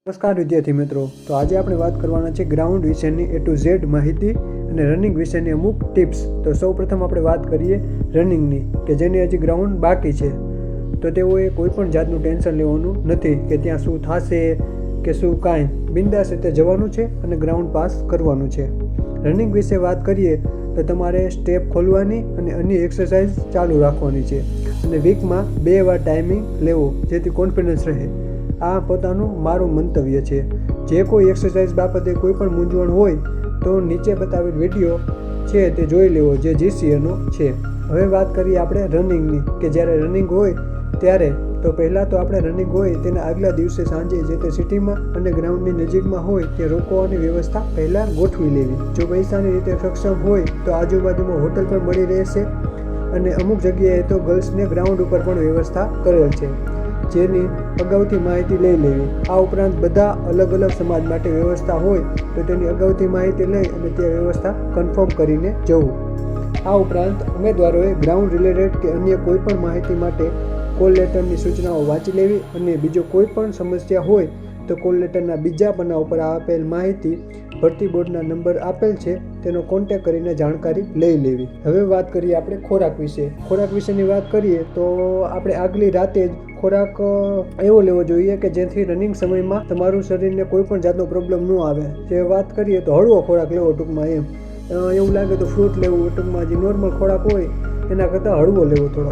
નમસ્કાર વિદ્યાર્થી મિત્રો, તો આજે આપણે વાત કરવાના છે ગ્રાઉન્ડ વિશેની A to Z માહિતી અને રનિંગ વિશેની અમુક ટિપ્સ. તો સૌપ્રથમ આપણે વાત કરીએ રનિંગની, કે જેની હજી ગ્રાઉન્ડ બાકી છે. તો તેઓએ કોઈ પણ જાતનું ટેન્શન લેવાનું નથી કે ત્યાં શું થશે કે શું કાંઈ. બિંદાસ રીતે જવાનું છે અને ગ્રાઉન્ડ પાસ કરવાનું છે. રનિંગ વિશે વાત કરીએ તો તમારે સ્ટેપ ખોલવાની અને અન્ય એક્સરસાઇઝ ચાલુ રાખવાની છે અને વીકમાં 2 વાર ટાઈમિંગ લેવો જેથી કોન્ફિડન્સ રહે. આ પોતાનું મારું મંતવ્ય છે. જે કોઈ એક્સરસાઇઝ બાબતે કોઈ પણ મૂંઝવણ હોય તો નીચે બતાવેલ વિડીયો છે તે જોઈ લેવો, જે GCAનો છે. હવે વાત કરીએ આપણે રનિંગની, કે જ્યારે રનિંગ હોય ત્યારે તો પહેલાં તો આપણે રનિંગ હોય તેના આગલા દિવસે સાંજે જે તે સિટીમાં અને ગ્રાઉન્ડની નજીકમાં હોય તે રોકવાની વ્યવસ્થા પહેલાં ગોઠવી લેવી. જો પૈસાની રીતે સક્ષમ હોય તો આજુબાજુમાં હોટલ પણ મળી રહેશે અને અમુક જગ્યાએ તો ગર્લ્સને ગ્રાઉન્ડ ઉપર પણ વ્યવસ્થા કરેલ છે, જેની અગાઉથી માહિતી લઈ લેવી. આ ઉપરાંત બધા અલગ અલગ સમાજ માટે વ્યવસ્થા હોય તો તેની અગાઉથી માહિતી લઈ અને તે વ્યવસ્થા કન્ફર્મ કરીને જવું. આ ઉપરાંત ઉમેદવારોએ ગ્રાઉન્ડ રિલેટેડ કે અન્ય કોઈ પણ માહિતી માટે કોલ લેટરની સૂચનાઓ વાંચી લેવી અને બીજો કોઈ પણ સમસ્યા હોય તો કોલ લેટરના બીજા પન્ના ઉપર આપેલ માહિતી ભરતી બોર્ડના નંબર આપેલ છે તેનો કોન્ટેક્ટ કરીને જાણકારી લઈ લેવી. હવે વાત કરીએ આપણે ખોરાક વિશે. ખોરાક વિશેની વાત કરીએ તો આપણે આગલી રાતે જ ખોરાક એવો લેવો જોઈએ કે જેથી રનિંગ સમયમાં તમારું શરીરને કોઈ પણ જાતનો પ્રોબ્લેમ ન આવે. જે વાત કરીએ તો હળવો ખોરાક લેવો ટૂંકમાં. એવું લાગે તો ફ્રૂટ લેવું, ટૂંકમાં જે નોર્મલ ખોરાક હોય એના કરતાં હળવો લેવો થોડો.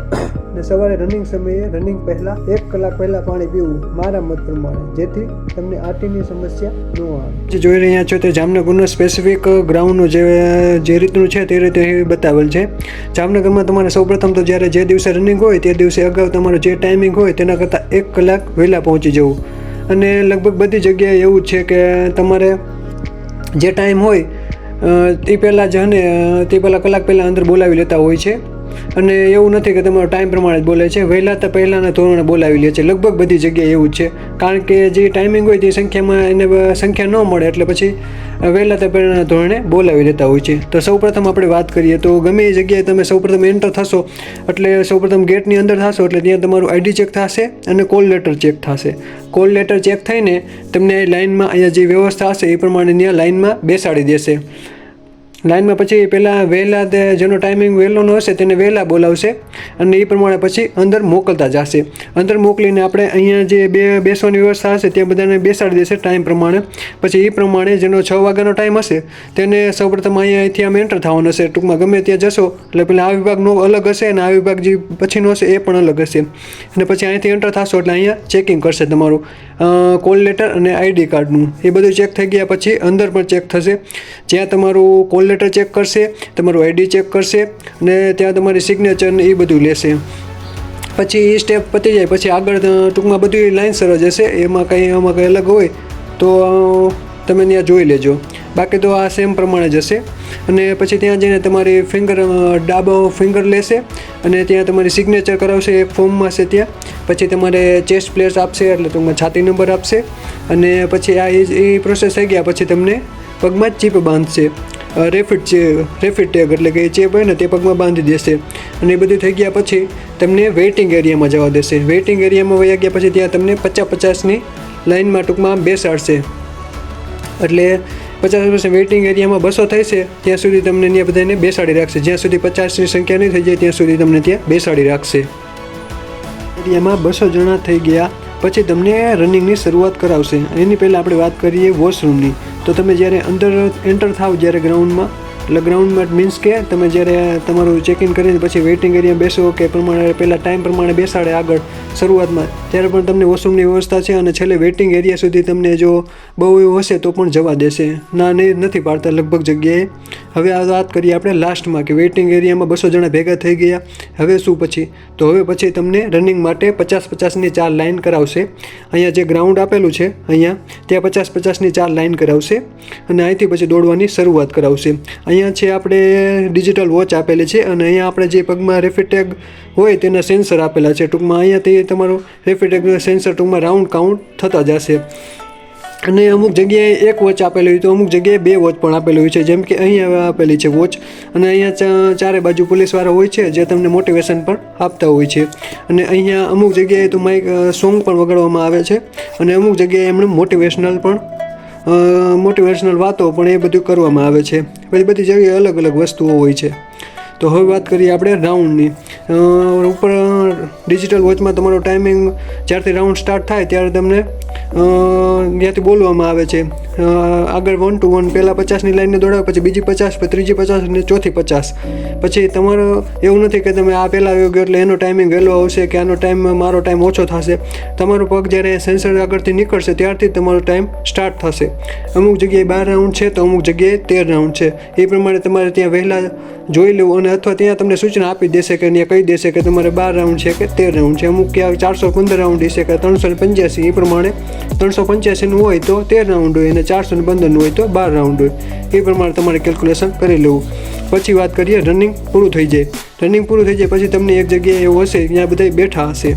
અને સવારે રનિંગ સમયે રનિંગ પહેલાં 1 કલાક પહેલાં પાણી પીવું મારા મત પ્રમાણે, જેથી તમને આટીની સમસ્યા ન આવે. જે જોઈ રહ્યા છો તે જામનગરનું સ્પેસિફિક ગ્રાઉન્ડનું જે રીતનું છે તે રીતે બતાવેલ છે. જામનગરમાં તમારે સૌપ્રથમ તો જ્યારે જે દિવસે રનિંગ હોય તે દિવસે અગાઉ તમારો જે ટાઈમિંગ હોય તેના કરતાં 1 કલાક વહેલા પહોંચી જવું. અને લગભગ બધી જગ્યાએ એવું છે કે તમારે જે ટાઈમ હોય તે પહેલાં જ તે પહેલાં કલાક પહેલાં અંદર બોલાવી લેતા હોય છે. અને એવું નથી કે તમારો ટાઈમ પ્રમાણે જ બોલે છે, વહેલા તો પહેલાંના ધોરણે બોલાવી લે છે. લગભગ બધી જગ્યાએ એવું જ છે, કારણ કે જે ટાઈમિંગ હોય તે સંખ્યામાં એને સંખ્યા ન મળે એટલે પછી વહેલા તો પહેલાંના ધોરણે બોલાવી લેતા હોય છે. તો સૌપ્રથમ આપણે વાત કરીએ તો ગમે એ જગ્યાએ તમે સૌપ્રથમ એન્ટર થશો એટલે સૌપ્રથમ ગેટની અંદર થશો એટલે ત્યાં તમારું ID ચેક થશે અને કોલ લેટર ચેક થશે. કોલ લેટર ચેક થઈને તમને લાઇનમાં અહીંયા જે વ્યવસ્થા હશે એ પ્રમાણે ત્યાં લાઇનમાં બેસાડી દેશે. લાઇનમાં પછી પહેલાં વહેલા જેનો ટાઈમિંગ વહેલોનો હશે તેને વહેલા બોલાવશે અને એ પ્રમાણે પછી અંદર મોકલતા જશે. અંદર મોકલીને આપણે અહીંયા જે બેસવાની વ્યવસ્થા હશે ત્યાં બધાને બેસાડી દેશે ટાઈમ પ્રમાણે. પછી એ પ્રમાણે જેનો 6 વાગ્યાનો ટાઈમ હશે તેને સૌપ્રથમ અહીંયાથી આમ એન્ટર થવાનું હશે. ટૂંકમાં ગમે ત્યાં જશો એટલે પહેલાં આ વિભાગનો અલગ હશે અને આ વિભાગ જે પછીનો હશે એ પણ અલગ હશે. અને પછી અહીંયાથી એન્ટર થશો એટલે અહીંયા ચેકિંગ કરશે તમારું કોલ લેટર અને ID કાર્ડનું. એ બધું ચેક થઈ ગયા પછી અંદર પણ ચેક થશે, જ્યાં તમારું કોલ લેટર ચેક કરશે, તમારું ID ચેક કરશે અને ત્યાં તમારી સિગ્નેચર ને એ બધું લેશે. પછી એ સ્ટેપ પતી જાય પછી આગળ ટૂંકમાં બધી લાઇનસર જ હશે. આમાં કંઈ અલગ હોય તો તમે ત્યાં જોઈ લેજો, બાકી તો આ સેમ પ્રમાણે જ હશે. અને પછી ત્યાં જઈને તમારી ડાબો ફિંગર લેશે અને ત્યાં તમારી સિગ્નેચર કરાવશે એક ફોર્મમાં છે ત્યાં. પછી તમારે ચેસ્ટ પ્લેસ આપશે એટલે તમને છાતી નંબર આપશે અને પછી આ એ પ્રોસેસ થઈ ગયા પછી તમને પગમાં જ ચીપ બાંધશે. રેફિડ ટેગ એટલે કે ચેપ હોય ને તે પગમાં બાંધી દેશે. અને એ બધું થઈ ગયા પછી તમને વેઇટિંગ એરિયામાં જવા દેશે. વેઇટિંગ એરિયામાં વયા ગયા પછી ત્યાં તમને 50-50ની લાઇનમાં ટૂંકમાં બેસાડશે. એટલે 50% વેઇટિંગ એરિયામાં 200 થશે ત્યાં સુધી તમને ત્યાં બધાને બેસાડી રાખશે. જ્યાં સુધી 50ની સંખ્યા નહીં થઈ જાય ત્યાં સુધી તમને ત્યાં બેસાડી રાખશે. એરિયામાં 200 જણા થઈ ગયા પછી તમને રનિંગની શરૂઆત કરાવશે. એની પહેલાં આપણે વાત કરીએ વોશરૂમની. તો તમે જ્યારે અંદર એન્ટર થાવ જ્યારે ગ્રાઉન્ડમાં, એટલે ગ્રાઉન્ડમાં મીન્સ કે તમે જ્યારે તમારું ચેકિન કરીને પછી વેઇટિંગ એરિયા બેસો કે પ્રમાણે પહેલાં ટાઈમ પ્રમાણે બેસાડે આગળ શરૂઆતમાં, ત્યારે પણ તમને વોશરૂમની વ્યવસ્થા છે. અને છેલ્લે વેઇટિંગ એરિયા સુધી તમને જો બહુ એવું હશે તો પણ જવા દેશે. ના નહીં નથી પાડતા લગભગ જગ્યાએ. હવે આ વાત કરીએ આપણે લાસ્ટમાં, કે વેઇટિંગ એરિયામાં 200 જણા ભેગા થઈ ગયા. હવે શું પછી? તો હવે પછી તમને રનિંગ માટે 50-50ની 4 લાઇન કરાવશે. અહીંયા જે ગ્રાઉન્ડ આપેલું છે અહીંયા ત્યાં 50-50ની 4 લાઇન કરાવશે અને અહીંથી પછી દોડવાની શરૂઆત કરાવશે. અહીંયા છે આપણે ડિજિટલ વોચ આપેલી છે અને અહીંયા આપણે જે પગમાં રેફિડ ટેગ હોય તેના સેન્સર આપેલા છે. ટૂંકમાં અહીંયાથી તમારું રેફિડ ટેગ સેન્સર ટૂંકમાં રાઉન્ડ કાઉન્ટ થતા જશે. અને અમુક જગ્યાએ એક વોચ આપેલી હોય તો અમુક જગ્યાએ 2 વોચ પણ આપેલી હોય છે. જેમ કે અહીંયા આપેલી છે વોચ, અને અહીંયા ચારે બાજુ પોલીસવાળા હોય છે જે તમને મોટિવેશન પણ આપતા હોય છે. અને અહીંયા અમુક જગ્યાએ તો માઇક સોંગ પણ વગાડવામાં આવે છે, અને અમુક જગ્યાએ એમણે મોટિવેશનલ વાતો પણ એ બધું કરવામાં આવે છે. બધી જગ્યાએ અલગ અલગ વસ્તુઓ હોય છે. તો હવે વાત કરીએ આપણે રાઉન્ડની. ઉપર ડિજિટલ વોચમાં તમારો ટાઈમિંગ જ્યારથી રાઉન્ડ સ્ટાર્ટ થાય ત્યારે તમને ત્યાંથી બોલવામાં આવે છે. આગળ 1 to 1 પહેલાં 50ની લાઈનને દોડાવે, પછી બીજી 50, પછી ત્રીજી 50 અને ચોથી 50. પછી તમારો એવું નથી કે તમે આ પહેલાં આવ્યો ગયો એટલે એનો ટાઈમિંગ વહેલો આવશે કે આનો ટાઈમ મારો ટાઈમ ઓછો થશે. તમારો પગ જ્યારે સેન્સર આગળથી નીકળશે ત્યારથી તમારો ટાઈમ સ્ટાર્ટ થશે. અમુક જગ્યાએ 12 રાઉન્ડ છે તો અમુક જગ્યાએ 13 રાઉન્ડ છે. એ પ્રમાણે તમારે ત્યાં વહેલાં જોઈ લેવું, અને અથવા ત્યાં તમને સૂચના આપી દેશે કે ત્યાં કહી દેશે કે તમારે 12 રાઉન્ડ છે કે 13 રાઉન્ડ છે. અમુક ક્યાં 415 રાઉન્ડ હશે કે 385, એ પ્રમાણે 385નું હોય તો 13 રાઉન્ડ હોય, અને 415નું હોય તો 12 રાઉન્ડ હોય. એ પ્રમાણે તમારે કેલ્ક્યુલેશન કરી લેવું. પછી વાત કરીએ રનિંગ પૂરું થઈ જાય. રનિંગ પૂરું થઈ જાય પછી તમને એક જગ્યાએ એવું હશે ત્યાં બધા બેઠા હશે,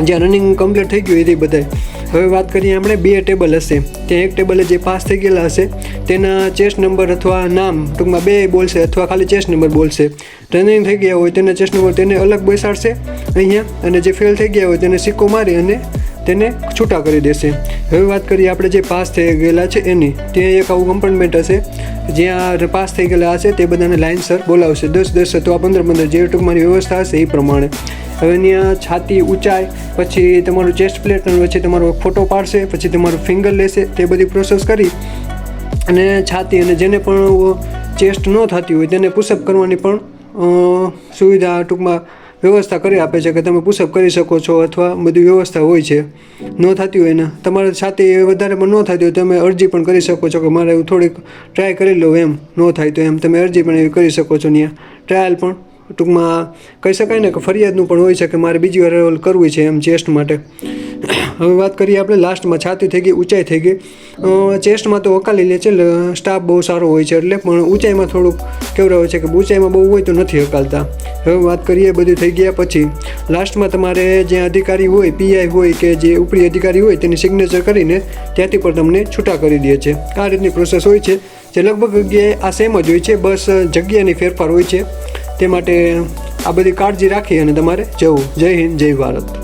જ્યાં રનિંગ કમ્પ્લીટ થઈ ગયું એ બધા. હવે વાત કરીએ આપણે 2 ટેબલ હશે. ત્યાં એક ટેબલે જે પાસ થઈ ગયેલા હશે તેના ચેસ્ટ નંબર અથવા નામ ટૂંકમાં 2 બોલશે, અથવા ખાલી ચેસ્ટ નંબર બોલશે. રનિંગ થઈ ગયા હોય તેના ચેસ્ટ નંબર તેને અલગ બેસાડશે અહીંયા, અને જે ફેલ થઈ ગયા હોય તેને સિક્કો મારી અને તેને છૂટા કરી દેશે. હવે વાત કરીએ આપણે જે પાસ થઈ ગયેલા છે એની. ત્યાં એક આવું કમ્પાર્ટમેન્ટ હશે જ્યાં પાસ થઈ ગયેલા હશે તે બધાને લાઇનસર બોલાવશે, 10 અથવા 15 જે ટૂંકમાંની વ્યવસ્થા હશે એ પ્રમાણે. હવે ત્યાં છાતી ઊંચાઈ, પછી તમારું ચેસ્ટ પ્લેટ, અને પછી તમારો ફોટો પાડશે, પછી તમારું ફિંગર લેશે. તે બધી પ્રોસેસ કરી અને છાતી, અને જેને પણ ચેસ્ટ ન થતી હોય તેને પુશઅપ કરવાની પણ સુવિધા ટૂંકમાં વ્યવસ્થા કરી આપે છે કે તમે પુશઅપ કરી શકો છો, અથવા બધી વ્યવસ્થા હોય છે. ન થતી હોય ને તમારે છાતી વધારે પણ ન થતી હોય તમે અરજી પણ કરી શકો છો કે મારે એવું થોડીક ટ્રાય કરી લો, એમ ન થાય તો એમ તમે અરજી પણ એવી કરી શકો છો. ત્યાં ટ્રાયલ પણ ટૂંકમાં કહી શકાય ને કે ફરિયાદનું પણ હોય છે કે મારે બીજી વાર રોલ કરવી છે એમ ચેસ્ટ માટે. હવે વાત કરીએ આપણે લાસ્ટમાં. છાતી થઈ ગઈ, ઊંચાઈ થઈ ગઈ. ચેસ્ટમાં તો વકાલી લે છે, સ્ટાફ બહુ સારો હોય છે, એટલે પણ ઊંચાઈમાં થોડુંક કેવડા હોય છે કે ઊંચાઈમાં બહુ હોય તો નથી હકાલતા. હવે વાત કરીએ બધું થઈ ગયા પછી લાસ્ટમાં તમારે જ્યાં અધિકારી હોય, પીઆઈ હોય કે જે ઉપરી અધિકારી હોય તેની સિગ્નેચર કરીને ત્યાંથી પણ તમને છૂટા કરી દે છે. આ રીતની પ્રોસેસ હોય છે, જે લગભગ જગ્યાએ આ સેમ જ હોય છે, બસ જગ્યાની ફેરફાર હોય છે. તે માટે આ બધી કાળજી રાખી અને તમારે જવું. જય હિન્દ, જય ભારત.